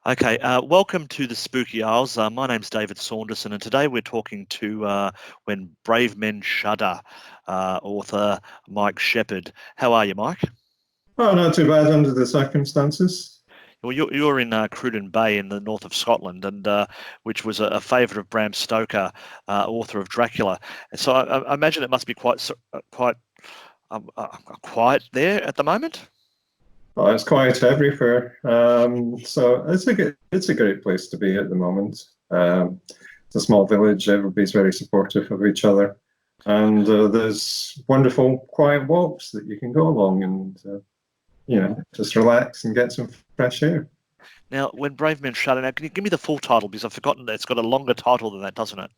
Okay, welcome to the Spooky Isles. My name's David Saunderson, and today we're talking to When Brave Men Shudder, author Mike Shepherd. How are you, Mike? Oh, not too bad under the circumstances. Well, you're in Cruden Bay in the north of Scotland, and which was a favourite of Bram Stoker, author of Dracula. And so I imagine it must be quite quiet there at the moment. Oh, it's quiet everywhere. So it's a great place to be at the moment. It's a small village. Everybody's very supportive of each other, and there's wonderful quiet walks that you can go along and just relax and get some fresh air. Now, When Brave Men Shudder. Now, can you give me the full title because I've forgotten that it's got a longer title than that, doesn't it?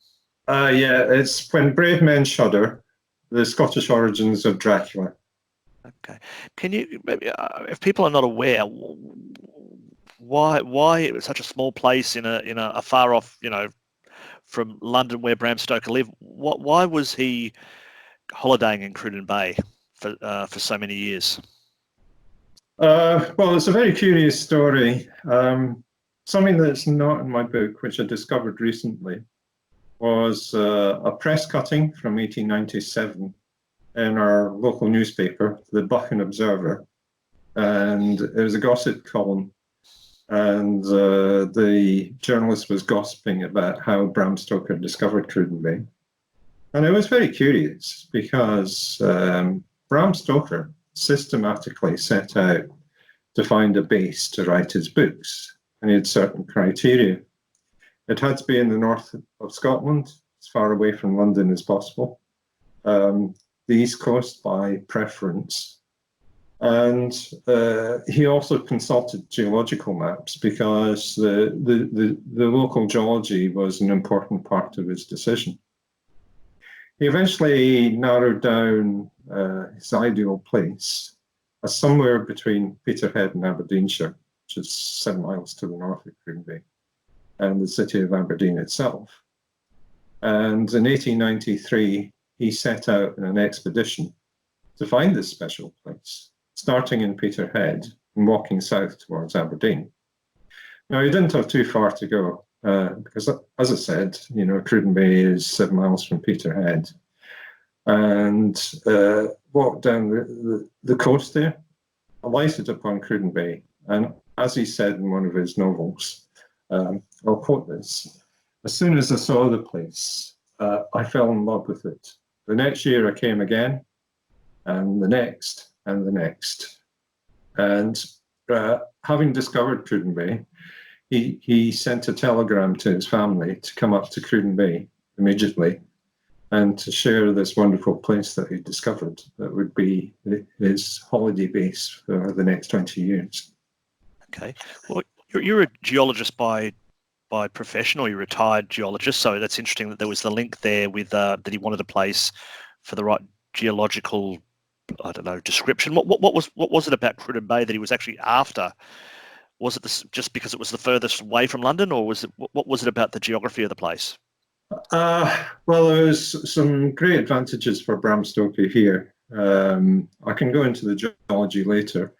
Yeah, it's When Brave Men Shudder, the Scottish Origins of Dracula. Okay. Can you maybe, if people are not aware, why it was such a small place in a far off, from London where Bram Stoker lived? Why was he holidaying in Cruden Bay for so many years? Well, it's a very curious story. Something that's not in my book, which I discovered recently, was a press cutting from 1897 in our local newspaper, the Buchan Observer, and it was a gossip column. And the journalist was gossiping about how Bram Stoker discovered Cruden Bay. And it was very curious because Bram Stoker systematically set out to find a base to write his books, and he had certain criteria. It had to be in the north of Scotland, as far away from London as possible. The East Coast by preference. And he also consulted geological maps because the local geology was an important part of his decision. He eventually narrowed down his ideal place as somewhere between Peterhead and Aberdeenshire, which is 7 miles to the north of Cruden Bay, and the city of Aberdeen itself. And in 1893, he set out in an expedition to find this special place, starting in Peterhead and walking south towards Aberdeen. Now, he didn't have too far to go because, as I said, Cruden Bay is 7 miles from Peterhead, and walked down the coast there, alighted upon Cruden Bay, and as he said in one of his novels, I'll quote this: "As soon as I saw the place, I fell in love with it. The next year I came again, and the next, and the next. And having discovered Cruden Bay, he sent a telegram to his family to come up to Cruden Bay immediately and to share this wonderful place that he discovered that would be his holiday base for the next 20 years. Okay. Well, you're a geologist by profession, or you're a retired geologist, so that's interesting that there was the link there with that he wanted a place for the right geological, I don't know, description. What was it about Cruden Bay that he was actually after? Was it just because it was the furthest away from London, or what was it about the geography of the place? Well, there's some great advantages for Bram Stoker here. I can go into the geology later,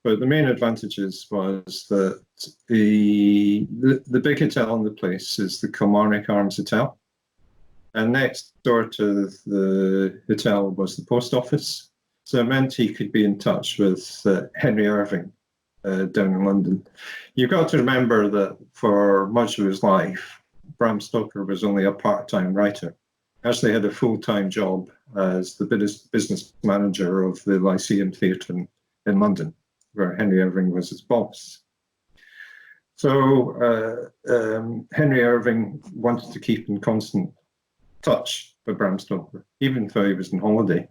but the main advantages was that the big hotel in the place is the Kilmarnock Arms Hotel, and next door to the hotel was the post office. So it meant he could be in touch with Henry Irving down in London. You've got to remember that for much of his life, Bram Stoker was only a part-time writer. Actually had a full-time job as the business manager of the Lyceum Theatre in London, where Henry Irving was his boss. So Henry Irving wanted to keep in constant touch with Bram Stoker, even though he was on holiday,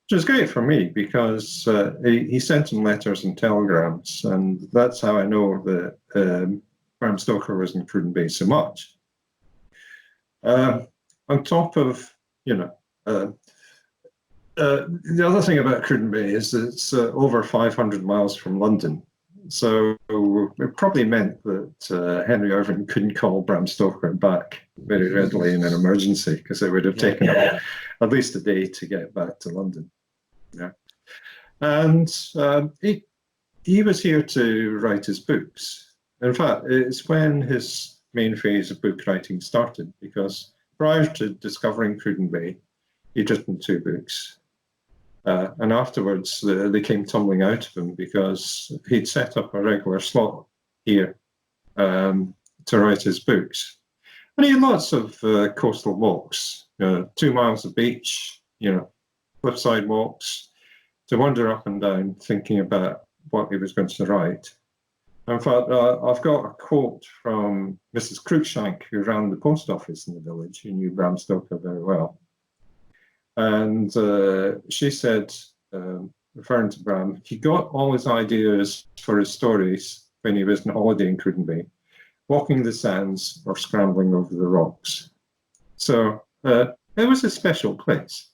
which is great for me because he sent him letters and telegrams, and that's how I know that Bram Stoker was in Cruden Bay so much. On top of, the other thing about Cruden Bay is that it's over 500 miles from London. So it probably meant that Henry Irving couldn't call Bram Stoker back very readily in an emergency because it would have taken him at least a day to get back to London. Yeah. And he was here to write his books. In fact, it's when his main phase of book writing started, because prior to discovering Cruden Bay, he'd written 2 books. And afterwards, they came tumbling out of him because he'd set up a regular slot here to write his books. And he had lots of coastal walks, 2 miles of beach, cliffside walks, to wander up and down thinking about what he was going to write. In fact, I've got a quote from Mrs. Cruikshank, who ran the post office in the village, who knew Bram Stoker very well. And she said, referring to Bram, he got all his ideas for his stories when he was on holiday in Cruden Bay, walking the sands or scrambling over the rocks. So it was a special place.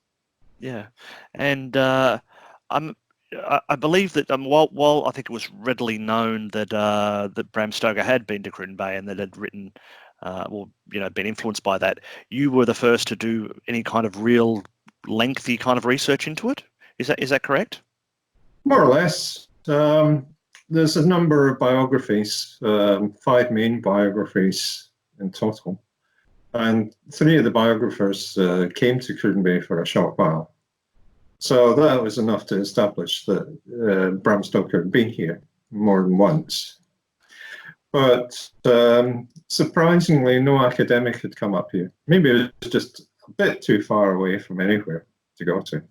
Yeah, and I believe that while I think it was readily known that that Bram Stoker had been to Cruden Bay and that had written, been influenced by that, you were the first to do any kind of real lengthy kind of research into it. Is that correct? More or less. There's a number of biographies, 5 main biographies in total. And 3 of the biographers came to Cruden Bay for a short while. So that was enough to establish that Bram Stoker had been here more than once. But surprisingly, no academic had come up here. Maybe it was just a bit too far away from anywhere to go to.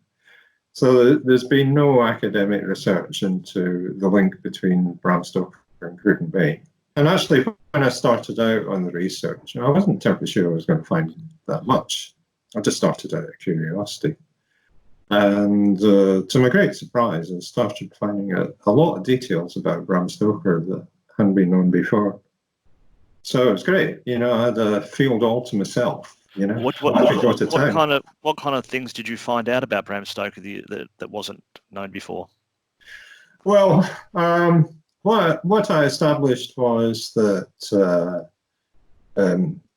So there's been no academic research into the link between Bram Stoker and Cruden Bay. And actually, when I started out on the research, I wasn't terribly sure I was going to find that much. I just started out of curiosity. And to my great surprise, I started finding a lot of details about Bram Stoker that hadn't been known before. So it was great. I had a field all to myself. What kind of things did you find out about Bram Stoker that wasn't known before? Well, what I established was that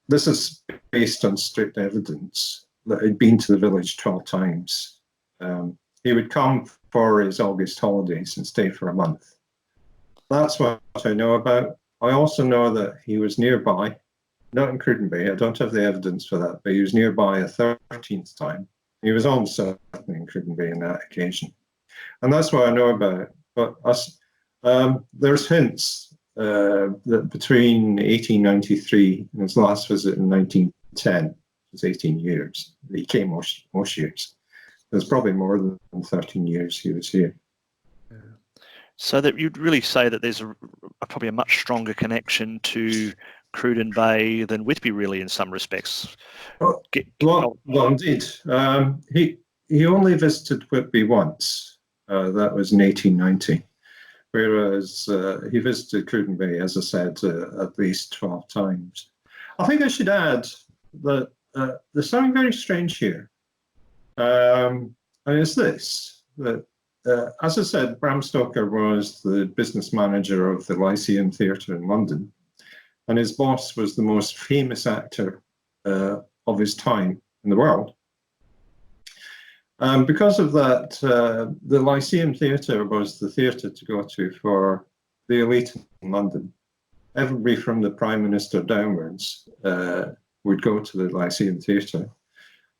this is based on strict evidence that he'd been to the village 12 times. He would come for his August holidays and stay for a month. That's what I know about. I also know that he was nearby, not in Cruden Bay. I don't have the evidence for that, but he was nearby a 13th time. He was almost certainly in Cruden Bay on that occasion. And that's what I know about it. But there's hints that between 1893 and his last visit in 1910, it was 18 years, he came most years. There's probably more than 13 years he was here. So that you'd really say that there's probably a much stronger connection to Cruden Bay than Whitby, really, in some respects. Well, indeed. He only visited Whitby once. That was in 1890. Whereas he visited Cruden Bay, as I said, at least 12 times. I think I should add that there's something very strange here. And it's this, that as I said, Bram Stoker was the business manager of the Lyceum Theatre in London, and his boss was the most famous actor of his time in the world. Because of that, the Lyceum Theatre was the theatre to go to for the elite in London. Everybody from the Prime Minister downwards would go to the Lyceum Theatre.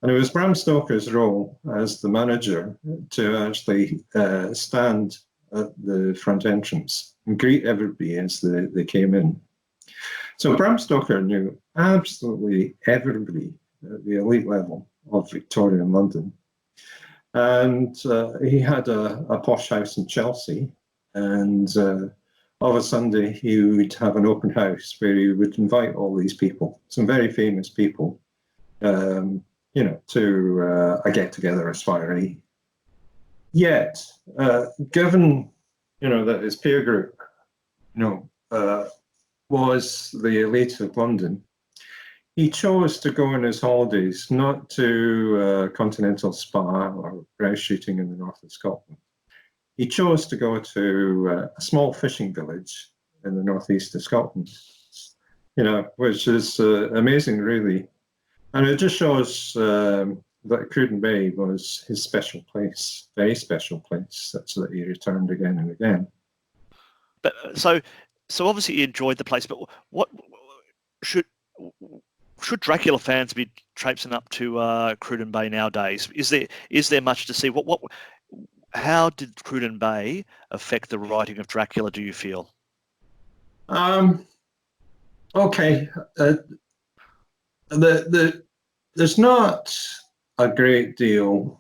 And it was Bram Stoker's role as the manager to actually stand at the front entrance and greet everybody as they came in. So Bram Stoker knew absolutely everybody at the elite level of Victorian London. And he had a posh house in Chelsea, and of a Sunday he would have an open house where he would invite all these people, some very famous people, to a get-together, a soiree. Yet, given, that his peer group, was the elite of London, he chose to go on his holidays not to a continental spa or grouse shooting in the north of Scotland. He chose to go to a small fishing village in the northeast of Scotland, which is amazing, really. And it just shows that Cruden Bay was his special place, very special place, such that he returned again and again. But so So obviously you enjoyed the place, but what should should Dracula fans be traipsing up to Cruden Bay nowadays? Is there much to see? How did Cruden Bay affect the writing of Dracula, do you feel? Okay. There's not a great deal,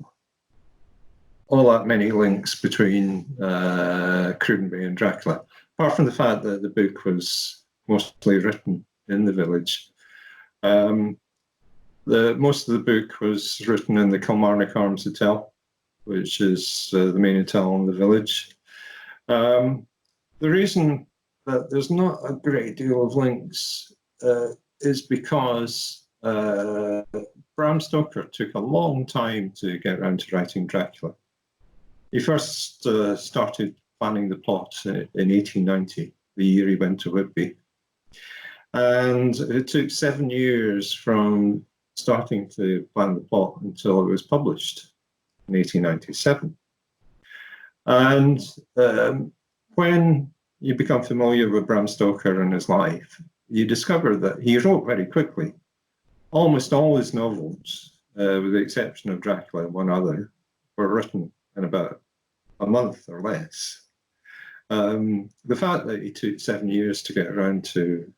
all that many links between Cruden Bay and Dracula, apart from the fact that the book was mostly written in the village. Most of the book was written in the Kilmarnock Arms Hotel, which is the main hotel in the village. The reason that there's not a great deal of links is because Bram Stoker took a long time to get around to writing Dracula. He first started planning the plot in 1890, the year he went to Whitby. And it took 7 years from starting to plan the plot until it was published in 1897. And when you become familiar with Bram Stoker and his life, you discover that he wrote very quickly. Almost all his novels, with the exception of Dracula and one other, were written in about a month or less. The fact that he took 7 years to get around to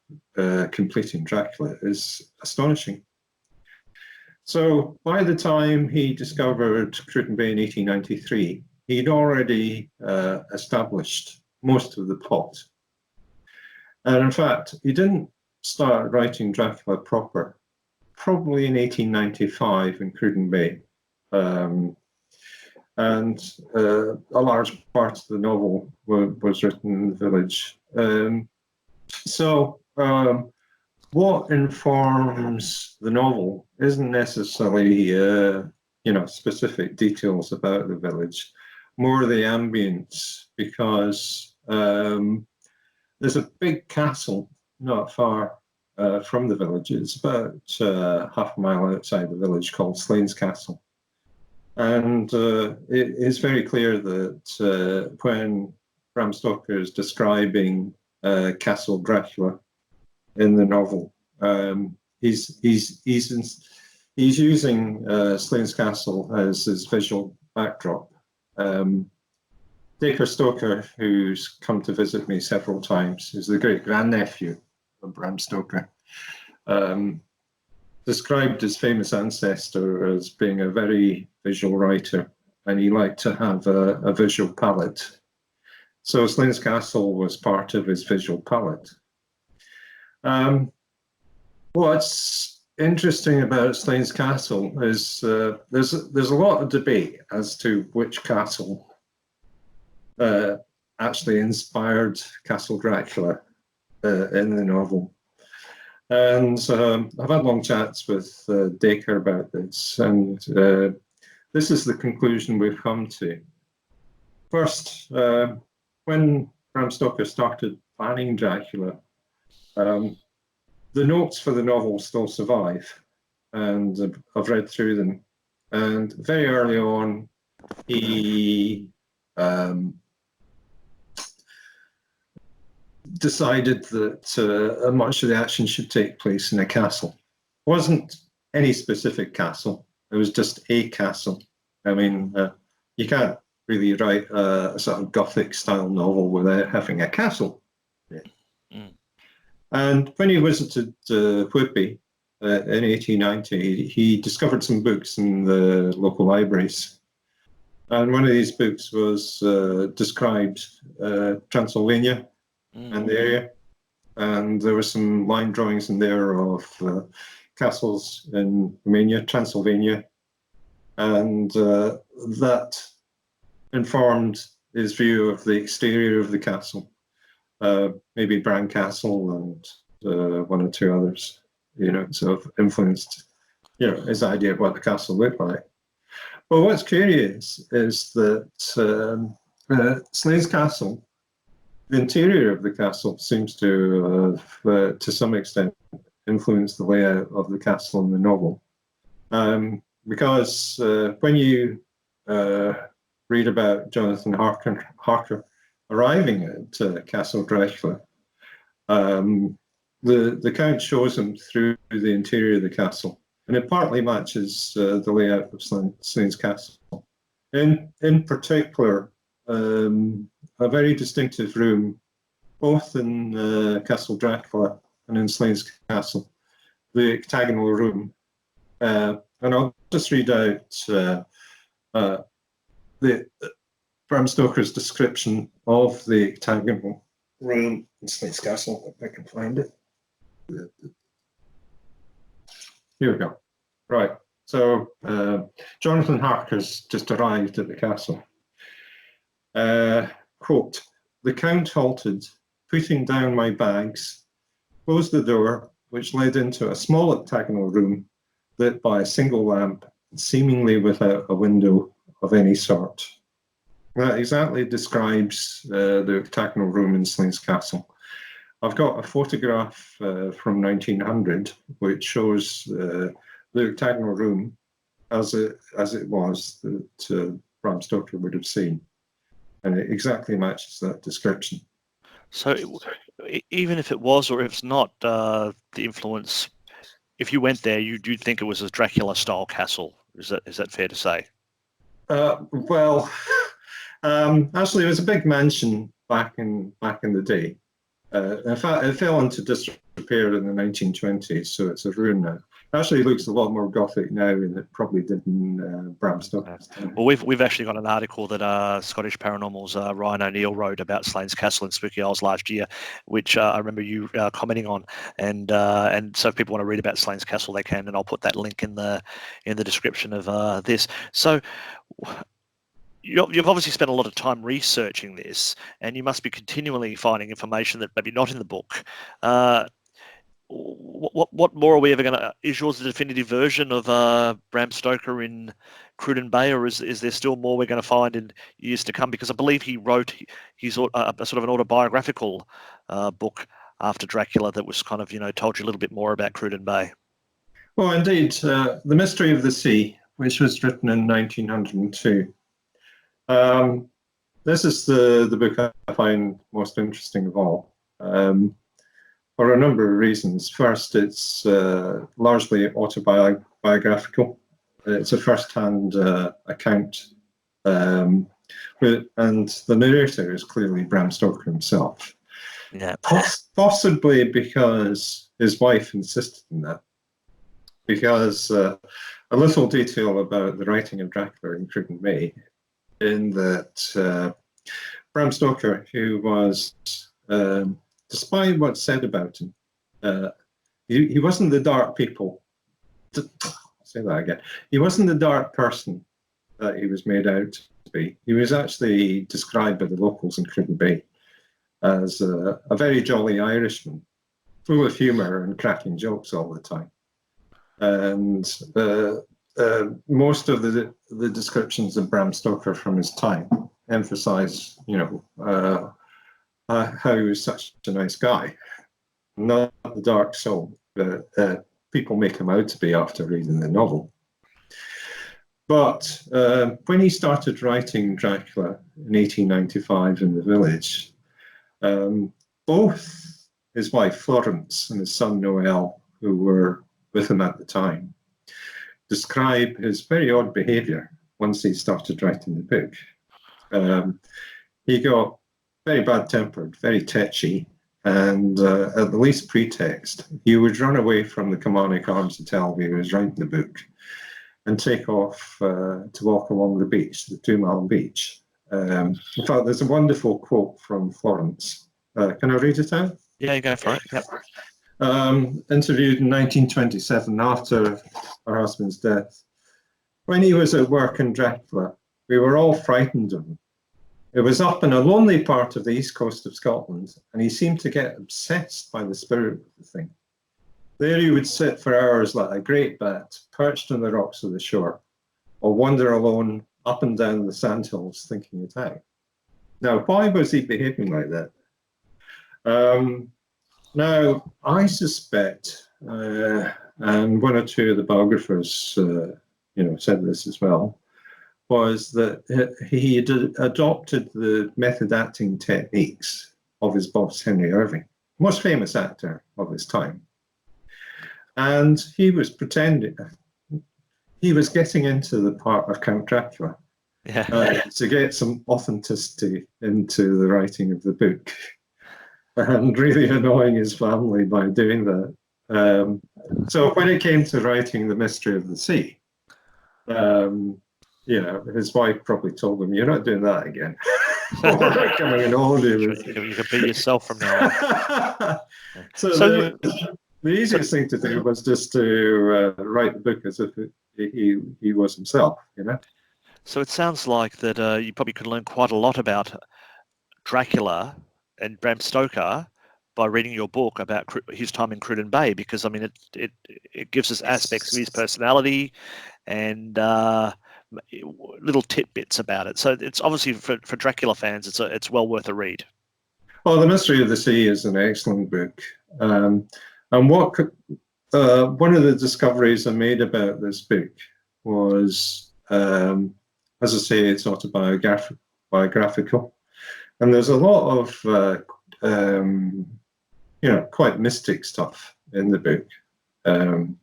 completing Dracula is astonishing. So by the time he discovered Cruden Bay in 1893, he'd already established most of the plot. And in fact, he didn't start writing Dracula proper, probably in 1895 in Cruden Bay. And a large part of the novel was written in the village. What informs the novel isn't necessarily, specific details about the village, more the ambience, because there's a big castle not far from the village. It's about half a mile outside the village, called Slains Castle. And it is very clear that when Bram Stoker is describing Castle Dracula in the novel, he's using Slains Castle as his visual backdrop. Dacre Stoker, who's come to visit me several times, is the great grandnephew of Bram Stoker, described his famous ancestor as being a very visual writer, and he liked to have a visual palette. So Slains Castle was part of his visual palette. What's interesting about Slains Castle is there's a lot of debate as to which castle actually inspired Castle Dracula in the novel. And I've had long chats with Dacre about this, and this is the conclusion we've come to. First, when Bram Stoker started planning Dracula, the notes for the novel still survive, and I've read through them. And very early on, he decided that much of the action should take place in a castle. It wasn't any specific castle, it was just a castle. I mean, you can't really write a sort of Gothic style novel without having a castle. Yeah. Mm. And when he visited Whitby in 1890, he discovered some books in the local libraries. And one of these books was described Transylvania and the area, and there were some line drawings in there of castles in Romania, Transylvania, and that informed his view of the exterior of the castle, maybe Bran Castle and one or two others, sort of influenced, his idea of what the castle looked like. But what's curious is that Slains Castle, the interior of the castle seems to have, to some extent, influenced the layout of the castle in the novel. Because when you read about Jonathan Harker arriving at Castle Dracula, The Count shows him through the interior of the castle, and it partly matches the layout of Slane's Castle. In particular, a very distinctive room, both in Castle Dracula and in Slane's Castle, the octagonal room. And I'll just read out the Bram Stoker's description of the octagonal room in Slane's Castle, if I can find it. Here we go. Right. So Jonathan Harker's just arrived at the castle. Quote, "The Count halted, putting down my bags, closed the door, which led into a small octagonal room lit by a single lamp, seemingly without a window of any sort." That exactly describes the octagonal room in Slane's Castle. I've got a photograph from 1900 which shows the octagonal room as it was that Bram Stoker would have seen, and it exactly matches that description. So even if it was or if it's not, the influence, if you went there, you'd think it was a Dracula-style castle. Is that fair to say? Well, actually, it was a big mansion back in the day. In fact, it fell into disrepair in the 1920s, so it's a ruin now. It actually looks a lot more Gothic now than it probably did in Bram Stoker's time. Well, we've actually got an article that Scottish Paranormal's Ryan O'Neill wrote about Slane's Castle in Spooky Isles last year, which I remember you commenting on. And so if people want to read about Slane's Castle, they can, and I'll put that link in the description of this. So you've obviously spent a lot of time researching this, and you must be continually finding information that maybe not in the book. What more are we ever going to? Is yours the definitive version of Bram Stoker in Cruden Bay, or is there still more we're going to find in years to come? Because I believe he wrote his a sort of an autobiographical book after Dracula that was kind of told you a little bit more about Cruden Bay. Well, indeed, The Mystery of the Sea, which was written in 1902. This is the book I find most interesting of all, for a number of reasons. First, it's largely autobiographical. It's a first-hand account, and the narrator is clearly Bram Stoker himself. Yeah. Possibly because his wife insisted on that. Because a little detail about the writing of Dracula in Cruden Bay, in that Bram Stoker, who was, despite what's said about him, he wasn't the dark people. Say that again. He wasn't the dark person that he was made out to be. He was actually described by the locals in Cruden Bay as a very jolly Irishman, full of humour and cracking jokes all the time. And most of the descriptions of Bram Stoker from his time emphasise, how he was such a nice guy, not the dark soul that people make him out to be after reading the novel. But when he started writing Dracula in 1895 in the village, both his wife Florence and his son Noel, who were with him at the time, describe his very odd behaviour once he started writing the book. He got very bad-tempered, very tetchy, and at the least pretext, he would run away from the Kilmarnock Arms Hotel where he was writing the book and take off to walk along the beach, the 2 Mile beach. In fact, there's a wonderful quote from Florence. Can I read it out? Yeah, you go for it. Yep. Interviewed in 1927 after her husband's death. When he was at work in Dracula, we were all frightened of him. It was up in a lonely part of the east coast of Scotland, and he seemed to get obsessed by the spirit of the thing. There he would sit for hours like a great bat, perched on the rocks of the shore, or wander alone up and down the sandhills thinking it out. Now, why was he behaving like that? Now, I suspect, and one or two of the biographers, said this as well, was that he had adopted the method acting techniques of his boss, Henry Irving. most famous actor of his time. And he was pretending, he was getting into the part of Count Dracula to get some authenticity into the writing of the book, and really annoying his family by doing that. So when it came to writing The Mystery of the Sea, his wife probably told him, "You're not doing that again." We're not coming and hold you. You can be yourself from now on. So the easiest thing to do was just to write the book as if he was himself, So it sounds like that you probably could learn quite a lot about Dracula and Bram Stoker by reading your book about his time in Cruden Bay, because I mean it gives us aspects of his personality and little tidbits about it. So it's obviously for Dracula fans, it's well worth a read. Well, The Mystery of the Sea is an excellent book, and one of the discoveries I made about this book was, as I say, it's autobiographical, and there's a lot of quite mystic stuff in the book, and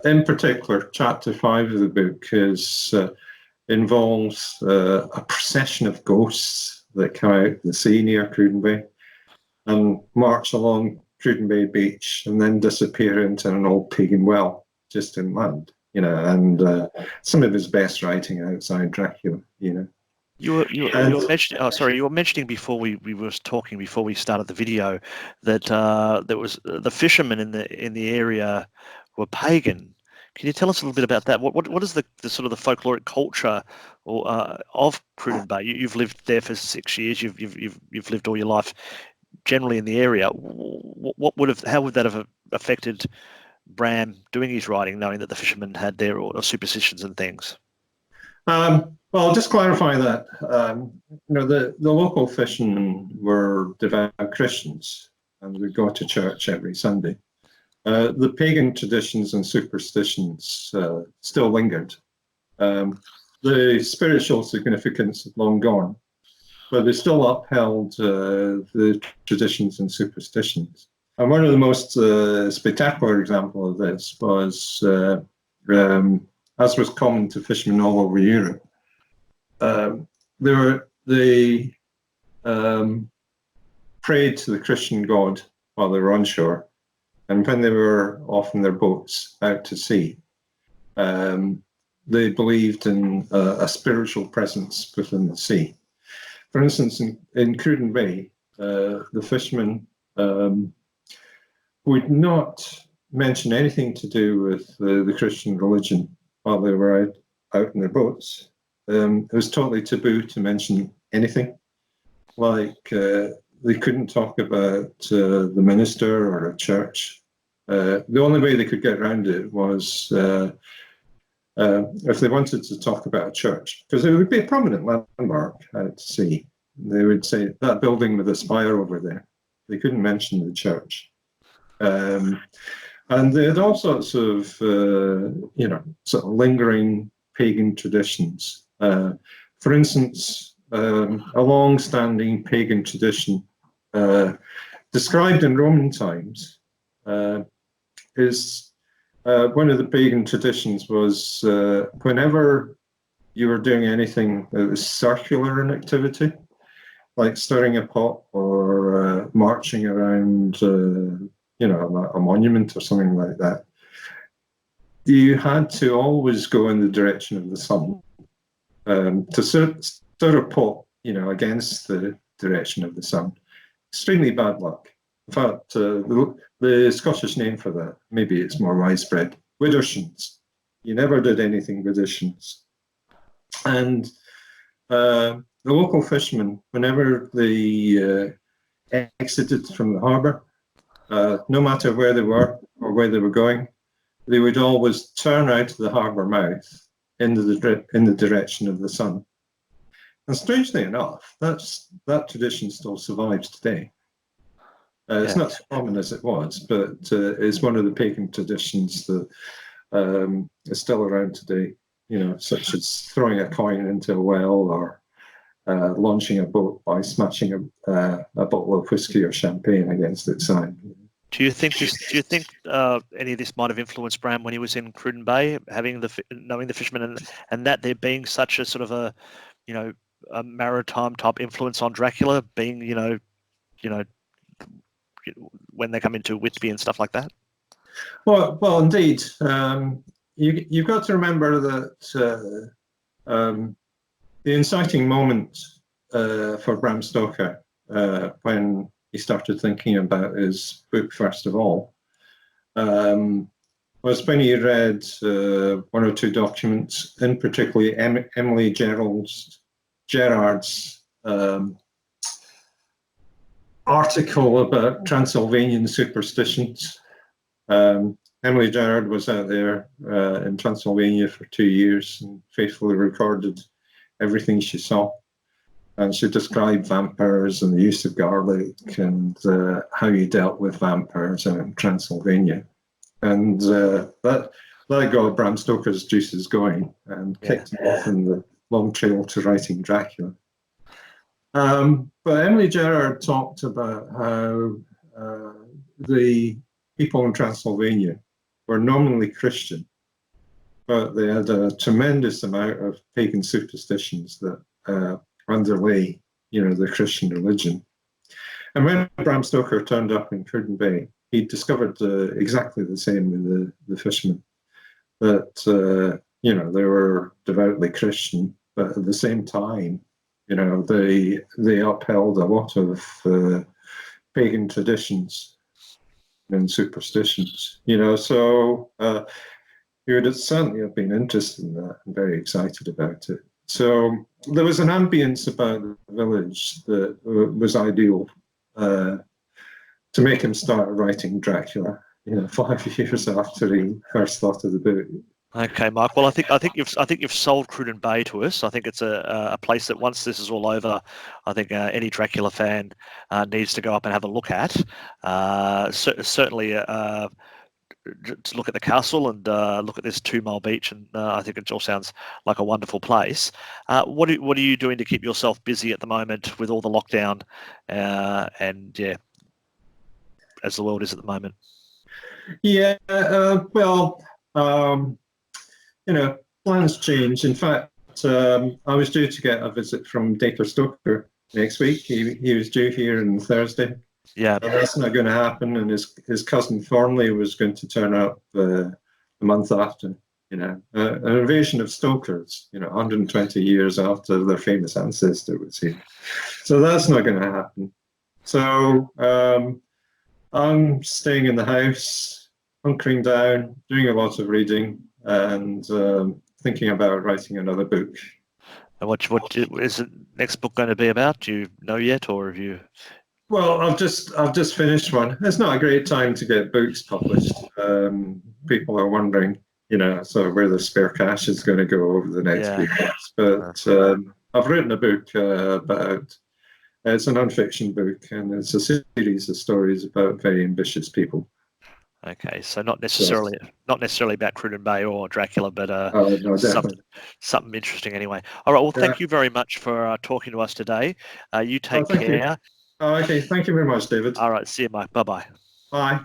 in particular, chapter 5 of the book involves a procession of ghosts that come out of the sea near Cruden Bay and march along Cruden Bay beach and then disappear into an old pagan well just inland. And some of his best writing outside Dracula. You were mentioning before we were talking before we started the video that there was the fishermen in the area were pagan. Can you tell us a little bit about that? What is the sort of the folkloric culture of Cruden Bay? You've lived there for 6 years. You've lived all your life generally in the area. How would that have affected Bram doing his writing, knowing that the fishermen had their superstitions and things? Well, I'll just clarify that. The local fishermen were devout Christians and would go to church every Sunday. The pagan traditions and superstitions still lingered. The spiritual significance had long gone, but they still upheld the traditions and superstitions. And one of the most spectacular examples of this was, as was common to fishermen all over Europe, they prayed to the Christian God while they were on shore. And when they were off in their boats out to sea, they believed in a spiritual presence within the sea. For instance, in Cruden Bay, the fishermen would not mention anything to do with the Christian religion while they were out in their boats. It was totally taboo to mention anything. Like they couldn't talk about the minister or a church. The only way they could get around it was if they wanted to talk about a church, because it would be a prominent landmark at sea. They would say, that building with the spire over there. They couldn't mention the church. And they had all sorts of, sort of lingering pagan traditions. For instance, a long-standing pagan tradition described in Roman times is one of the pagan traditions was whenever you were doing anything that was circular in activity, like stirring a pot or marching around, a monument or something like that, you had to always go in the direction of the sun to stir a pot, against the direction of the sun. Extremely bad luck. In fact, the Scottish name for that, maybe it's more widespread, widdershins. You never did anything widdershins. And the local fishermen, whenever they exited from the harbour, no matter where they were or where they were going, they would always turn out of the harbour mouth in the direction of the sun. And strangely enough, that tradition still survives today. It's not so common as it was, but it's one of the pagan traditions that is still around today, such as throwing a coin into a well or launching a boat by smashing a bottle of whiskey or champagne against its side. Do you think any of this might have influenced Bram when he was in Cruden Bay, knowing the fishermen, and that there being such a sort of a maritime type influence on Dracula, being when they come into Whitby and stuff like that? Well, indeed. You've got to remember that the inciting moment for Bram Stoker when he started thinking about his book, first of all, was when he read one or two documents, in particularly Emily Gerard's article about Transylvanian superstitions. Emily Gerard was out there in Transylvania for 2 years and faithfully recorded everything she saw. And she described vampires and the use of garlic and how you dealt with vampires in Transylvania. And that got Bram Stoker's juices going and kicked him off in the long trail to writing Dracula. But Emily Gerard talked about how the people in Transylvania were nominally Christian, but they had a tremendous amount of pagan superstitions that underlay, the Christian religion. And when Bram Stoker turned up in Cruden Bay, he discovered exactly the same with the fishermen, that they were devoutly Christian, but at the same time, they upheld a lot of pagan traditions and superstitions. So he would certainly have been interested in that and very excited about it. So there was an ambience about the village that was ideal to make him start writing Dracula, 5 years after he first thought of the book. Okay, Mark. Well, I think you've sold Cruden Bay to us. I think it's a place that once this is all over, I think any Dracula fan needs to go up and have a look at. Certainly. To look at the castle and look at this 2 Mile beach, and I think it all sounds like a wonderful place. What are you doing to keep yourself busy at the moment with all the lockdown and as the world is at the moment? Yeah, plans change. In fact, I was due to get a visit from Dacre Stoker next week. He was due here on Thursday. Yeah, but that's not going to happen. And his cousin Thornley was going to turn up a month after. An invasion of Stokers. 120 years after their famous ancestor was here. So that's not going to happen. So I'm staying in the house, hunkering down, doing a lot of reading, and thinking about writing another book. And what is the next book going to be about? Do you know yet, or have you? Well, I've just finished one. It's not a great time to get books published. People are wondering, sort of where the spare cash is going to go over the next few months. But I've written a book about. It's a non-fiction book, and it's a series of stories about very ambitious people. Okay, so not necessarily about Cruden Bay or Dracula, but no, something interesting anyway. All right, well, thank you very much for talking to us today. You take care. Okay, thank you very much, David. All right, see you, Mike. Bye-bye. Bye.